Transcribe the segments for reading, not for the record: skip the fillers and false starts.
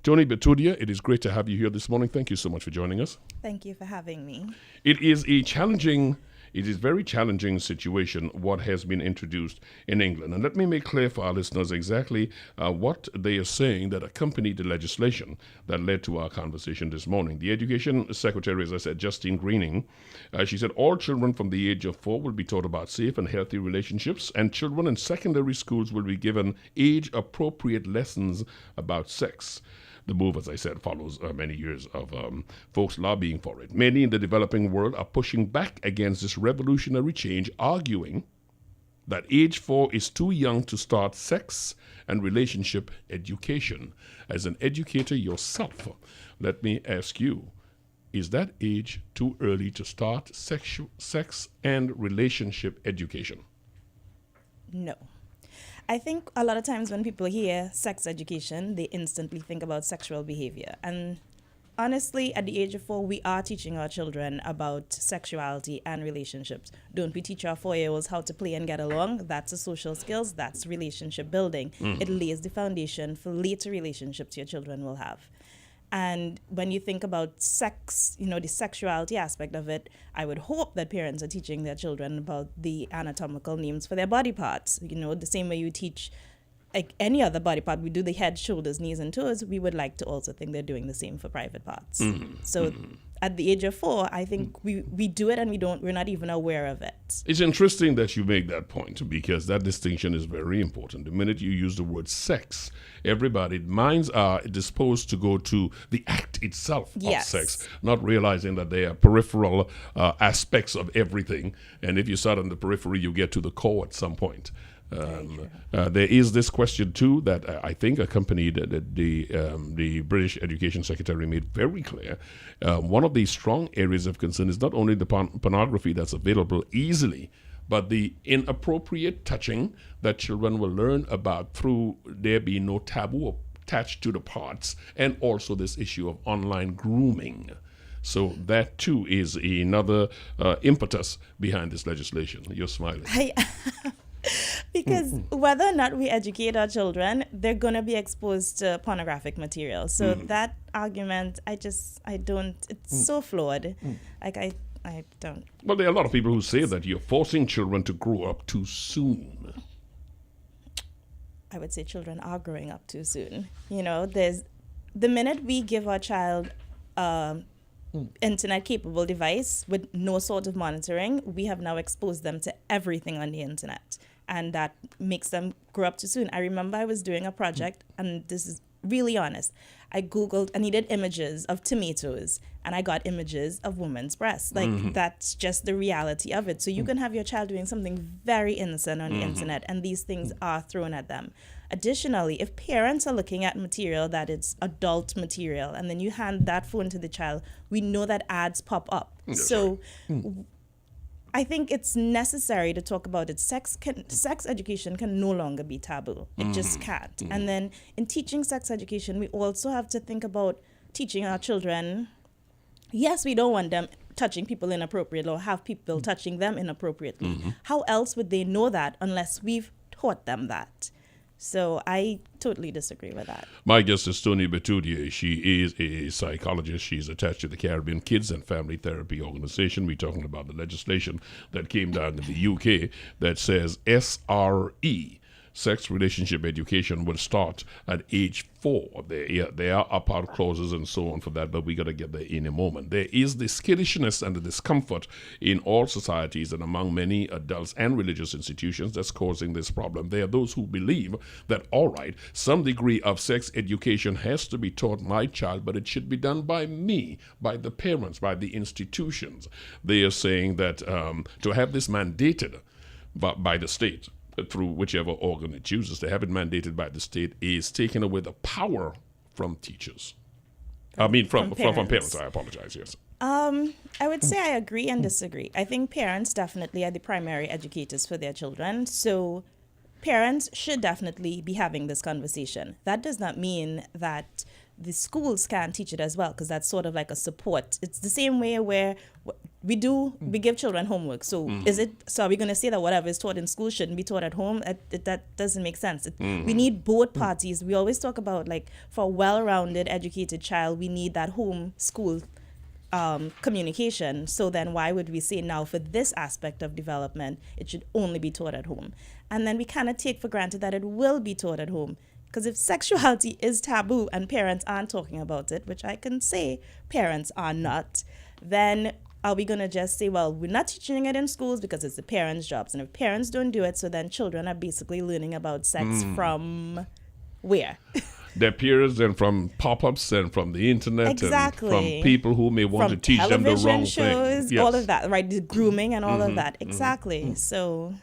Toni Betaudier, it is great to have you here this morning. Thank you so much for joining us. Thank you for having me. It is very challenging situation what has been introduced in England. And let me make clear for our listeners exactly what they are saying that accompanied the legislation that led to our conversation this morning. The Education Secretary, as I said, Justine Greening, she said all children from the age of 4 will be taught about safe and healthy relationships, and children in secondary schools will be given age-appropriate lessons about sex. The move, as I said, follows many years of folks lobbying for it. Many in the developing world are pushing back against this revolutionary change, arguing that age 4 is too young to start sex and relationship education. As an educator yourself, let me ask you, is that age too early to start sex and relationship education? No. I think a lot of times when people hear sex education, they instantly think about sexual behavior. And honestly, at the age of 4, we are teaching our children about sexuality and relationships. Don't we teach our 4-year-olds how to play and get along? That's a social skills. That's relationship building. It lays the foundation for later relationships your children will have. And when you think about sex, the sexuality aspect of it, I would hope that parents are teaching their children about the anatomical names for their body parts. The same way you teach like any other body part, we do the head, shoulders, knees, and toes. We would like to also think they're doing the same for private parts. So at the age of 4, I think we do it and we're not even aware of it. It's interesting that you make that point because that distinction is very important. The minute you use the word sex, everybody's minds are disposed to go to the act itself of sex, not realizing that they are peripheral aspects of everything. And if you start on the periphery, you get to the core at some point. There is this question too that I think accompanied the British Education Secretary made very clear. One of the strong areas of concern is not only the pornography that's available easily, but the inappropriate touching that children will learn about through there being no taboo attached to the parts, and also this issue of online grooming. So that too is another impetus behind this legislation. You're smiling. Because whether or not we educate our children, they're going to be exposed to pornographic material. So that argument, I don't, it's so flawed. I don't. Well, there are a lot of people who say that you're forcing children to grow up too soon. I would say children are growing up too soon. There's the minute we give our child internet capable device with no sort of monitoring, we have now exposed them to everything on the internet, and that makes them grow up too soon. I remember I was doing a project, and this is really honest. I needed images of tomatoes, and I got images of women's breasts. That's just the reality of it. So you can have your child doing something very innocent on the internet, and these things are thrown at them. Additionally, if parents are looking at material that is adult material, and then you hand that phone to the child, we know that ads pop up. I think it's necessary to talk about it. Sex education can no longer be taboo. It just can't. And then in teaching sex education, we also have to think about teaching our children. Yes, we don't want them touching people inappropriately or have people touching them inappropriately. How else would they know that unless we've taught them that? So I totally disagree with that. My guest is Toni Betaudier. She is a psychologist. She's attached to the Caribbean Kids and Family Therapy Organization. We're talking about the legislation that came down in the UK that says SRE, sex relationship education, will start at age 4. There are opt-out clauses and so on for that, but we got to get there in a moment. There is the skittishness and the discomfort in all societies and among many adults and religious institutions that's causing this problem. There are those who believe that, all right, some degree of sex education has to be taught my child, but it should be done by me, by the parents, by the institutions. They are saying that to have this mandated by the state, through whichever organ it chooses to have it mandated by the state, is taking away the power from teachers. From parents. I apologize, yes. I would say I agree and disagree. I think parents definitely are the primary educators for their children. So parents should definitely be having this conversation. That does not mean that the schools can't teach it as well, because that's sort of like a support. It's the same way where we give children homework. So are we going to say that whatever is taught in school shouldn't be taught at home? That doesn't make sense. We need both parties. We always talk about, like, for a well-rounded, educated child, we need that home school communication. So then why would we say now for this aspect of development, it should only be taught at home? And then we kind of take for granted that it will be taught at home. Because if sexuality is taboo and parents aren't talking about it, which I can say parents are not, then are we going to just say, well, we're not teaching it in schools because it's the parents' jobs? And if parents don't do it, so then children are basically learning about sex from where? Their peers and from pop-ups and from the internet exactly. and from people who may want to teach them the wrong shows, thing. Yes. All of that, right? The grooming and all of that. Exactly. So...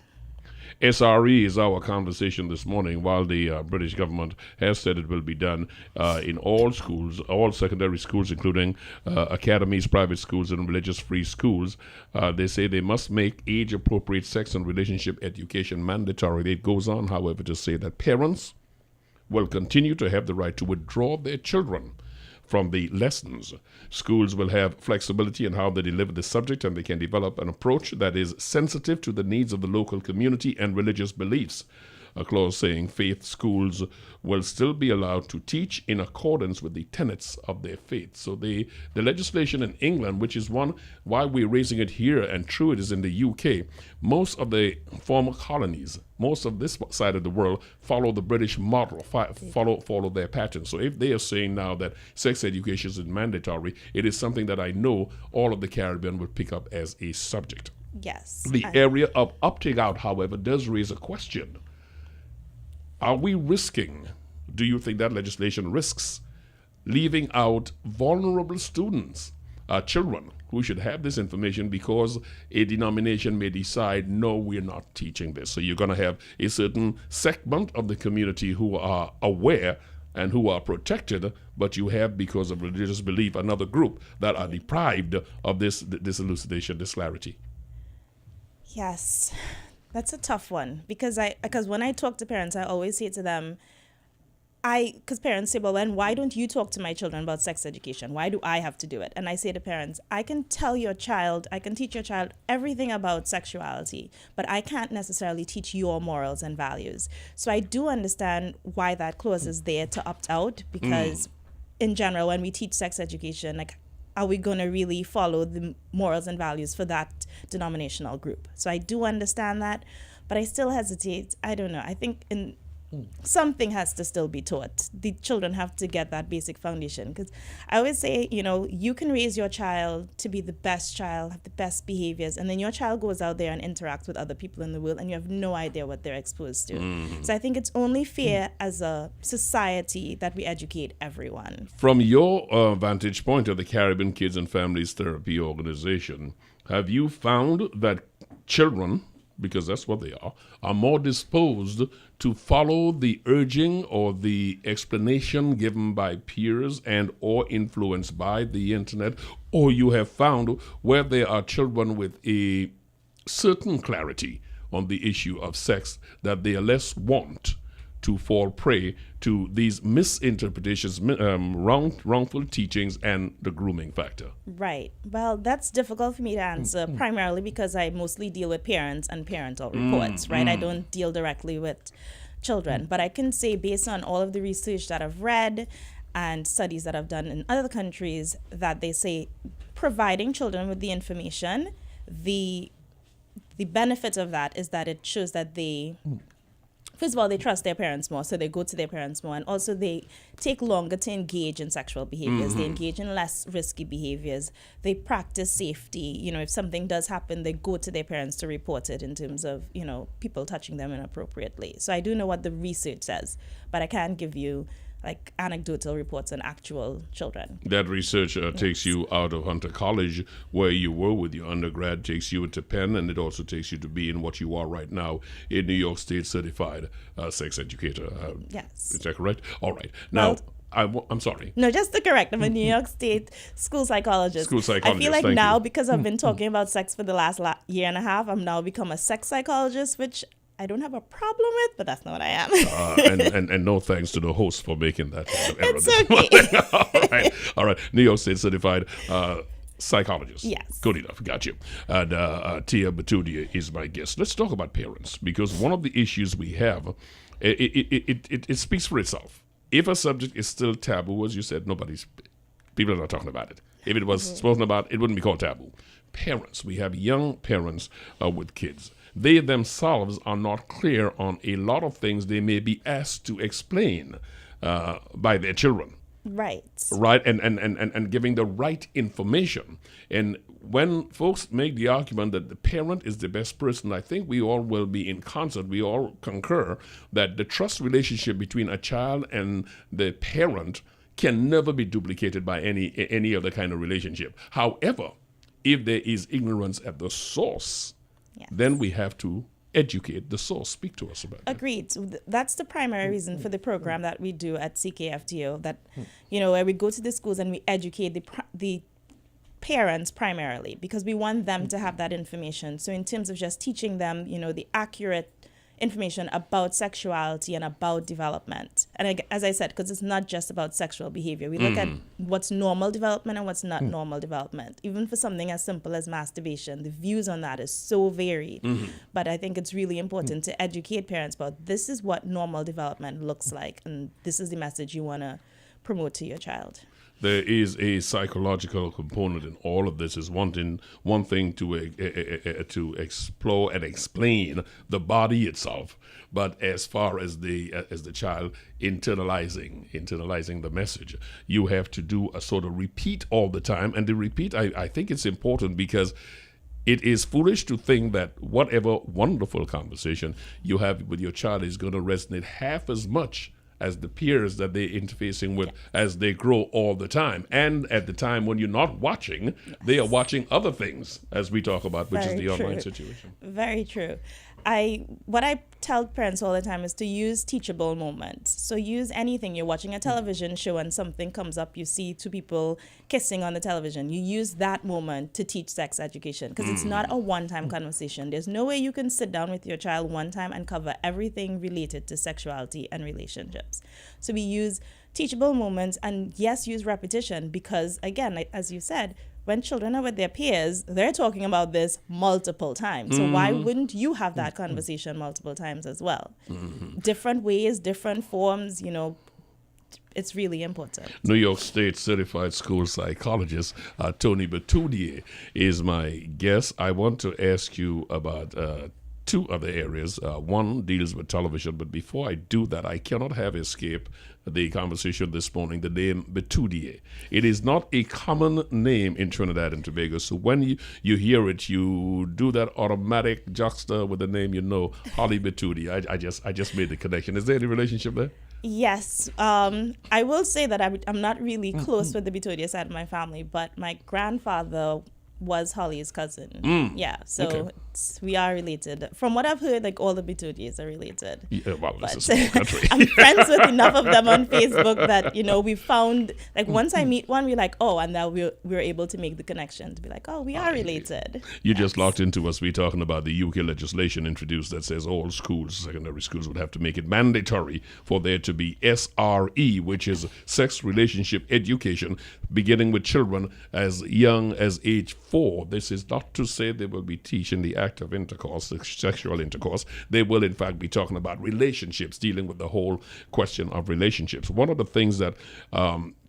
SRE is our conversation this morning. While the British government has said it will be done in all schools, all secondary schools, including academies, private schools, and religious-free schools, they say they must make age-appropriate sex and relationship education mandatory. It goes on, however, to say that parents will continue to have the right to withdraw their children from the lessons. Schools will have flexibility in how they deliver the subject, and they can develop an approach that is sensitive to the needs of the local community and religious beliefs. A clause saying faith schools will still be allowed to teach in accordance with the tenets of their faith. So the legislation in England, which is one why we're raising it here, and true it is in the UK, most of the former colonies, most of this side of the world follow the British model, follow their pattern. So if they are saying now that sex education is mandatory, it is something that I know all of the Caribbean would pick up as a subject. Yes. The area of opting out, however, does raise a question. Are we risking, do you think that legislation risks leaving out vulnerable students, children who should have this information because a denomination may decide, no, we're not teaching this? So you're going to have a certain segment of the community who are aware and who are protected, but you have, because of religious belief, another group that are deprived of this elucidation, this clarity. Yes. That's a tough one because when I talk to parents, I always say to them, because parents say, well, then why don't you talk to my children about sex education? Why do I have to do it? And I say to parents, I can teach your child everything about sexuality, but I can't necessarily teach your morals and values. So I do understand why that clause is there to opt out, because in general, when we teach sex education, like, are we going to really follow the morals and values for that denominational group? So I do understand that, but I still hesitate. I don't know. I think something has to still be taught. The children have to get that basic foundation, because I always say, you can raise your child to be the best child, have the best behaviors, and then your child goes out there and interacts with other people in the world, and you have no idea what they're exposed to. So I think it's only fair as a society that we educate everyone. From your vantage point of the Caribbean Kids and Families Therapy Organization, have you found that children, because that's what they are more disposed to follow the urging or the explanation given by peers and or influenced by the internet? Or you have found where there are children with a certain clarity on the issue of sex that they are less want to fall prey to these misinterpretations, wrongful teachings, and the grooming factor? Right. Well, that's difficult for me to answer, primarily because I mostly deal with parents and parental reports, right? I don't deal directly with children. But I can say, based on all of the research that I've read and studies that I've done in other countries, that they say providing children with the information, the benefit of that is that it shows that they... First of all, they trust their parents more, so they go to their parents more. And also, they take longer to engage in sexual behaviors. They engage in less risky behaviors. They practice safety. If something does happen, they go to their parents to report it in terms of, people touching them inappropriately. So I do know what the research says, but I can't give you anecdotal reports on actual children. That research takes you out of Hunter College, where you were with your undergrad, takes you into Penn, and it also takes you to be in what you are right now, a New York State certified sex educator. Yes. Is that correct? All right. Now, I'm sorry. No, just to correct, I'm a New York State school psychologist. School psychologist, I feel like thank now, you. Because I've been talking about sex for the last year and a half, I'm now become a sex psychologist, which I don't have a problem with, but that's not what I am. And no thanks to the host for making that kind of error. It's okay. All right. New York State certified Psychologist. Yes. Good enough. Got you. And Tia Betaudier is my guest. Let's talk about parents, because one of the issues we have, it speaks for itself. If a subject is still taboo, as you said, people are not talking about it. If it was spoken about, it wouldn't be called taboo. Parents, we have young parents with kids. They themselves are not clear on a lot of things they may be asked to explain by their children. Right. Right, and giving the right information. And when folks make the argument that the parent is the best person, I think we all will be in concert. We all concur that the trust relationship between a child and the parent can never be duplicated by any other kind of relationship. However, if there is ignorance at the source, Yes. then we have to educate the source. Speak to us about that. Agreed. So that's the primary reason for the program that we do at CKFTO, that, where we go to the schools and we educate the parents primarily, because we want them to have that information. So in terms of just teaching them, the accurate information about sexuality and about development. And as I said, because it's not just about sexual behavior. We look at what's normal development and what's not normal development. Even for something as simple as masturbation, the views on that is so varied. But I think it's really important to educate parents about this is what normal development looks like, and this is the message you want to promote to your child. There is a psychological component in all of this. Is one thing to explore and explain the body itself, but as far as the child internalizing the message, you have to do a sort of repeat all the time. And the repeat, I think it's important, because it is foolish to think that whatever wonderful conversation you have with your child is going to resonate half as much as the peers that they're interfacing with as they grow all the time. And at the time when you're not watching, they are watching other things, as we talk about, which is the online situation. Very true. What I tell parents all the time is to use teachable moments. So use anything. You're watching a television show and something comes up, you see two people kissing on the television. You use that moment to teach sex education, because it's not a one-time conversation. There's no way you can sit down with your child one time and cover everything related to sexuality and relationships. So we use teachable moments, and yes, use repetition, because again, as you said, when children are with their peers, they're talking about this multiple times. So why wouldn't you have that conversation multiple times as well? Different ways, different forms, it's really important. New York State Certified School Psychologist Toni Betaudier is my guest. I want to ask you about two other areas. One deals with television, but before I do that, I cannot have escaped the conversation this morning, the name Betaudier. It is not a common name in Trinidad and Tobago, so when you hear it, you do that automatic juxta with the name Holly Betaudier. I just made the connection. Is there any relationship there? Yes. I will say that I'm not really close with the Betaudier side of my family, but my grandfather was Holly's cousin. Yeah, so we are related. From what I've heard, all the Betaudiers are related. Yeah, well, it's a small country. I'm friends with enough of them on Facebook that, we found, once I meet one, we're like, oh, and now we're able to make the connection to be like, oh, we are related. You just locked into us. We're talking about the UK legislation introduced that says all schools, secondary schools, would have to make it mandatory for there to be SRE, which is sex relationship education, beginning with children as young as age 4. This is not to say they will be teaching the act of intercourse, sexual intercourse. They will, in fact, be talking about relationships, dealing with the whole question of relationships. One of the things that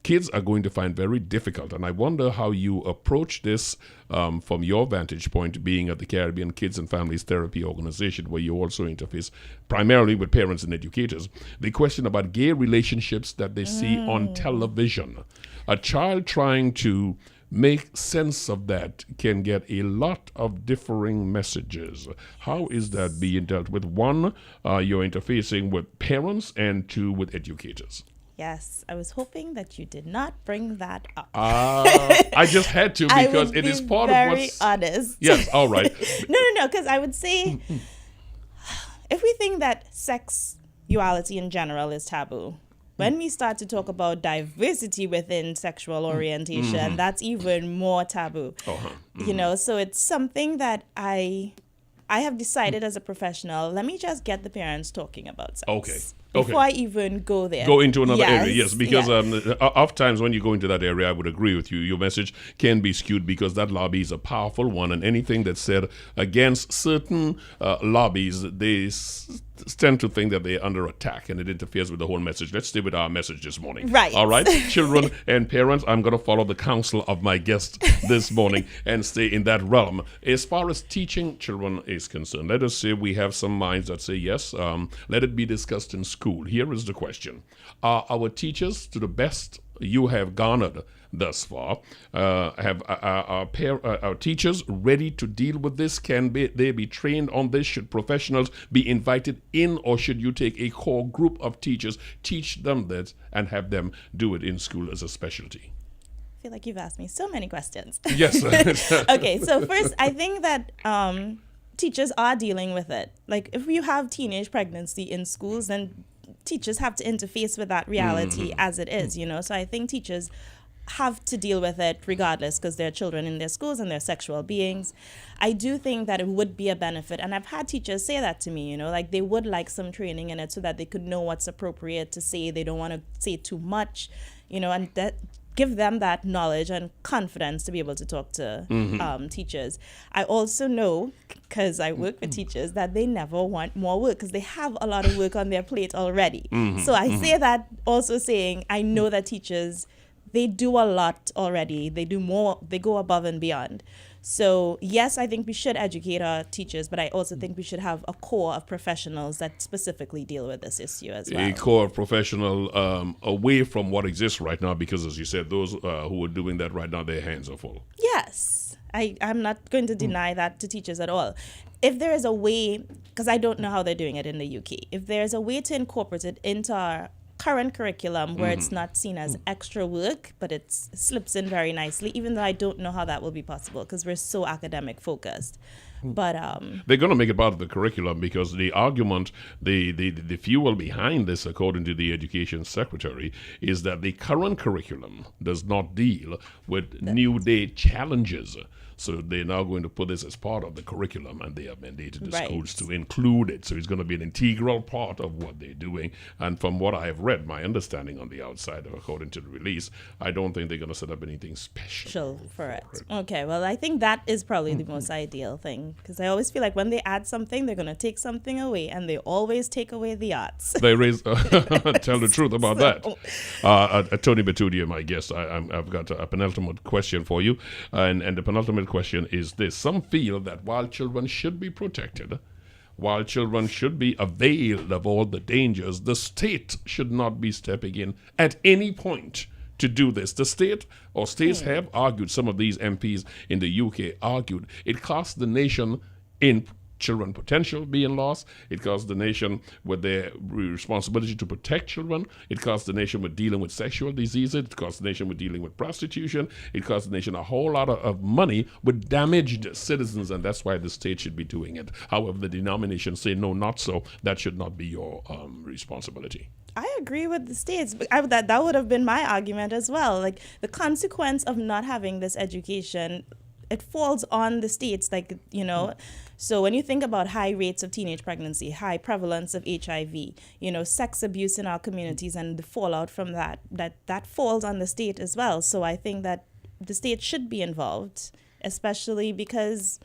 kids are going to find very difficult, and I wonder how you approach this from your vantage point, being at the Caribbean Kids and Families Therapy Organization, where you also interface primarily with parents and educators, the question about gay relationships that they see on television. A child trying to make sense of that can get a lot of differing messages. How is that being dealt with? One, you're interfacing with parents, and two, with educators. Yes, I was hoping that you did not bring that up. I just had to, because it is part of what's... very honest. Yes, all right. No, because I would say, if we think that sexuality in general is taboo, when we start to talk about diversity within sexual orientation, that's even more taboo. So it's something that I have decided as a professional, let me just get the parents talking about sex. Okay. before I even go there. Go into another area, yes, because yes. oftentimes when you go into that area, I would agree with you. Your message can be skewed because that lobby is a powerful one, and anything that's said against certain lobbies, they tend to think that they're under attack, and it interferes with the whole message. Let's stay with our message this morning. Right. All right, children and parents, I'm going to follow the counsel of my guest this morning and stay in that realm. As far as teaching children is concerned, let us say we have some minds that say, yes, let it be discussed in school. Here is the question. Are our teachers, to the best you have garnered thus far, have our teachers ready to deal with this? Can they be trained on this? Should professionals be invited in, or should you take a core group of teachers, teach them that, and have them do it in school as a specialty? I feel like you've asked me so many questions. Yes. Okay, so first, I think that teachers are dealing with it. Like, if you have teenage pregnancy in schools, then teachers have to interface with that reality as it is, you know? So I think teachers have to deal with it regardless, because they're children in their schools and they're sexual beings. I do think that it would be a benefit, and I've had teachers say that to me, you know, like they would like some training in it so that they could know what's appropriate to say. They don't want to say too much, you know, and that give them that knowledge and confidence to be able to talk to teachers. I also know, because I work with teachers, that they never want more work because they have a lot of work on their plate already. So I say that also saying, I know that teachers, they do a lot already. They do more, they go above and beyond. So yes, I think we should educate our teachers, but I also think we should have a core of professionals that specifically deal with this issue as well. A core of professional away from what exists right now, because as you said, those who are doing that right now, their hands are full. Yes, I'm not going to deny that to teachers at all. If there is a way, because I don't know how they're doing it in the UK, if there's a way to incorporate it into our current curriculum where it's not seen as extra work, but it slips in very nicely, even though I don't know how that will be possible because we're so academic focused. But they're going to make it part of the curriculum, because the argument, the fuel behind this, according to the education secretary, is that the current curriculum does not deal with new day challenges. So they're now going to put this as part of the curriculum, and they have mandated the schools to include it. So it's going to be an integral part of what they're doing. And from what I have read, my understanding on the outside, according to the release, I don't think they're going to set up anything special for it. Okay, well, I think that is probably the most ideal thing, because I always feel like when they add something, they're going to take something away, and they always take away the arts. They raise, tell the truth about that. Toni Betaudier, my guest, I've got a penultimate question for you, and the penultimate question is this. Some feel that while children should be protected, while children should be availed of all the dangers, the state should not be stepping in at any point to do this. The state or states have argued, some of these MPs in the UK argued, it costs the nation in children potential being lost. It costs the nation with their responsibility to protect children. It costs the nation with dealing with sexual diseases. It costs the nation with dealing with prostitution. It costs the nation a whole lot of money with damaged citizens, and that's why the state should be doing it. However, the denominations say, no, not so. That should not be your responsibility. I agree with the states. That would have been my argument as well. Like, the consequence of not having this education, it falls on the states, like, you know. So when you think about high rates of teenage pregnancy, high prevalence of HIV, you know, sex abuse in our communities and the fallout from that falls on the state as well. So I think that the state should be involved, especially because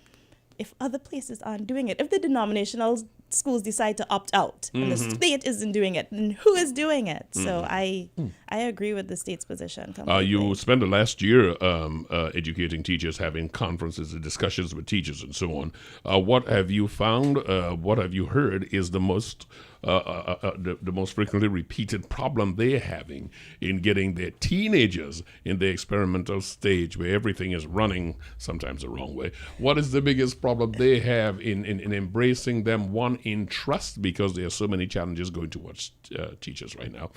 if other places aren't doing it, if the denominational schools decide to opt out and the state isn't doing it, then who is doing it? So I agree with the state's position completely. You spent the last year educating teachers, having conferences and discussions with teachers and so on. What have you found, what have you heard is the most frequently repeated problem they're having in getting their teenagers in the experimental stage where everything is running sometimes the wrong way? What is the biggest problem they have in embracing them, one, in trust, because there are so many challenges going towards teachers right now,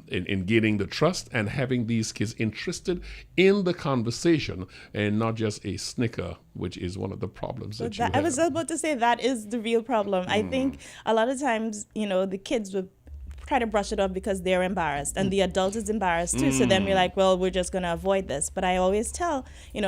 in gaining the trust and having these kids interested in the conversation and not just a snicker, which is one of the problems that you have. I was about to say that is the real problem. I think a lot of times, you know, the kids would try to brush it off because they're embarrassed and the adult is embarrassed too. So then we're like, well, we're just going to avoid this. But I always tell,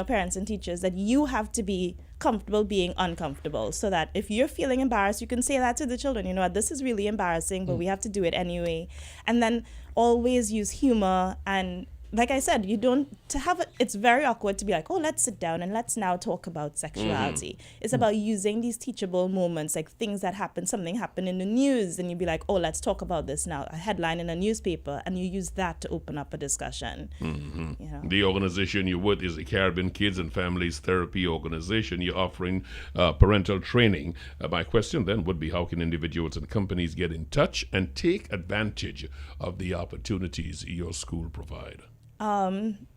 parents and teachers that you have to be comfortable being uncomfortable, so that if you're feeling embarrassed, you can say that to the children, this is really embarrassing, but we have to do it anyway. And then always use humor. And like I said, it's very awkward to be like, oh, let's sit down and let's now talk about sexuality. It's about using these teachable moments, like things that happen, something happened in the news, and you'd be like, oh, let's talk about this now, a headline in a newspaper, and you use that to open up a discussion. The organization you're with is the Caribbean Kids and Families Therapy Organization. You're offering parental training. My question then would be, how can individuals and companies get in touch and take advantage of the opportunities your school provide?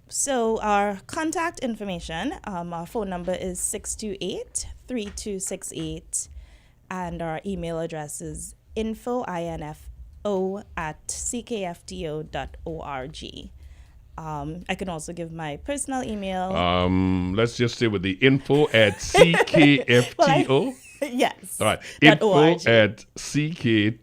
So our contact information, our phone number is 628-3268, and our email address is info@ckfto.org. I can also give my personal email. Let's just stay with the info at CKFTO. Yes. All right. .org. At CKFTO.org.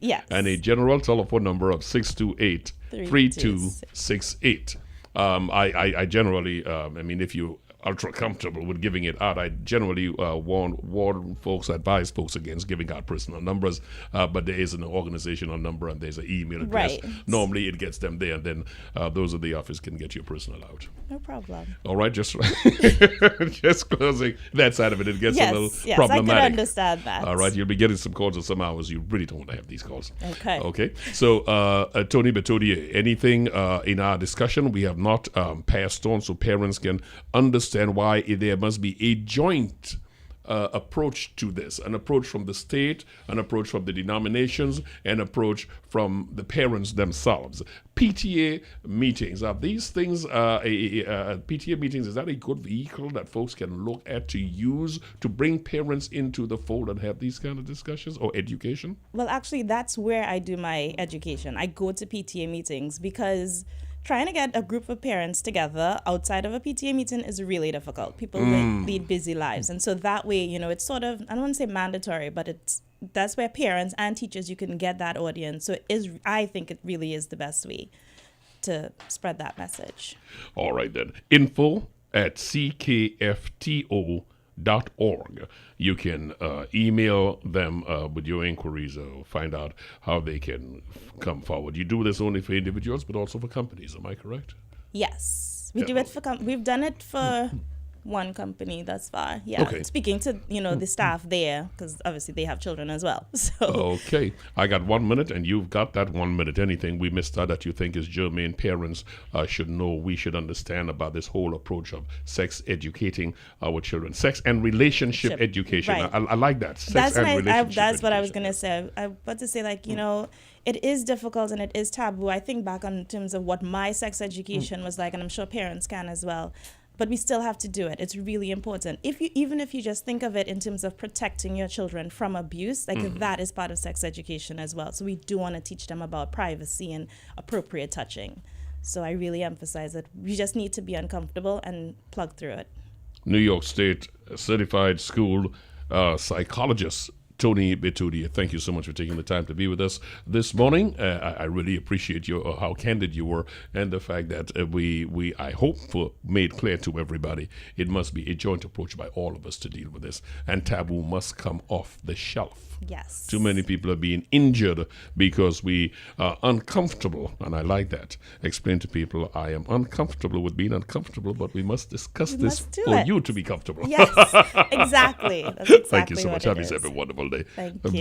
Yes. And a general telephone number of 628-3268. I generally, if you ultra comfortable with giving it out, I generally warn folks, advise folks against giving out personal numbers, but there is an organizational number and there's an email address. Right. Normally it gets them there, and then those of the office can get your personal out. No problem. All right, just closing that side of it, it gets a little yes, problematic. I can understand that. All right, you'll be getting some calls at some hours. You really don't want to have these calls. Okay. So, Toni Betaudier, anything in our discussion we have not passed on so parents can understand why there must be a joint approach to this, an approach from the state, an approach from the denominations, an approach from the parents themselves. PTA meetings, are these things, PTA meetings, is that a good vehicle that folks can look at to use to bring parents into the fold and have these kind of discussions, or education? Well, actually, that's where I do my education. I go to PTA meetings because trying to get a group of parents together outside of a PTA meeting is really difficult. People lead busy lives. And so that way, it's sort of, I don't want to say mandatory, but that's where parents and teachers, you can get that audience. So I think it really is the best way to spread that message. All right, then. info@ckfto.org. You can email them with your inquiries or find out how they can come forward. You do this only for individuals, but also for companies. Am I correct? Yes, we do it for. We've done it for one company thus far. Yeah. Okay. Speaking to the staff there, because obviously they have children as well. So. Okay, I got 1 minute, and you've got that 1 minute. Anything we missed out that you think is germane parents should know, we should understand about this whole approach of sex educating our children, sex and relationship education. Right. I like that. That's what I was gonna say. I was about to say, it is difficult and it is taboo. I think back on terms of what my sex education was like, and I'm sure parents can as well. But we still have to do it. It's really important. Even if you just think of it in terms of protecting your children from abuse, that is part of sex education as well. So we do want to teach them about privacy and appropriate touching. So I really emphasize that we just need to be uncomfortable and plug through it. New York State certified school psychologist Toni Betaudier, thank you so much for taking the time to be with us this morning. I really appreciate how candid you were, and the fact that I hope made clear to everybody it must be a joint approach by all of us to deal with this, and taboo must come off the shelf. Yes. Too many people are being injured because we are uncomfortable, and I like that. Explain to people, I am uncomfortable with being uncomfortable, but we must discuss this for you to be comfortable. Yes, exactly. That's exactly Thank you so much. What Have it yourself is. a wonderful day. Thank you.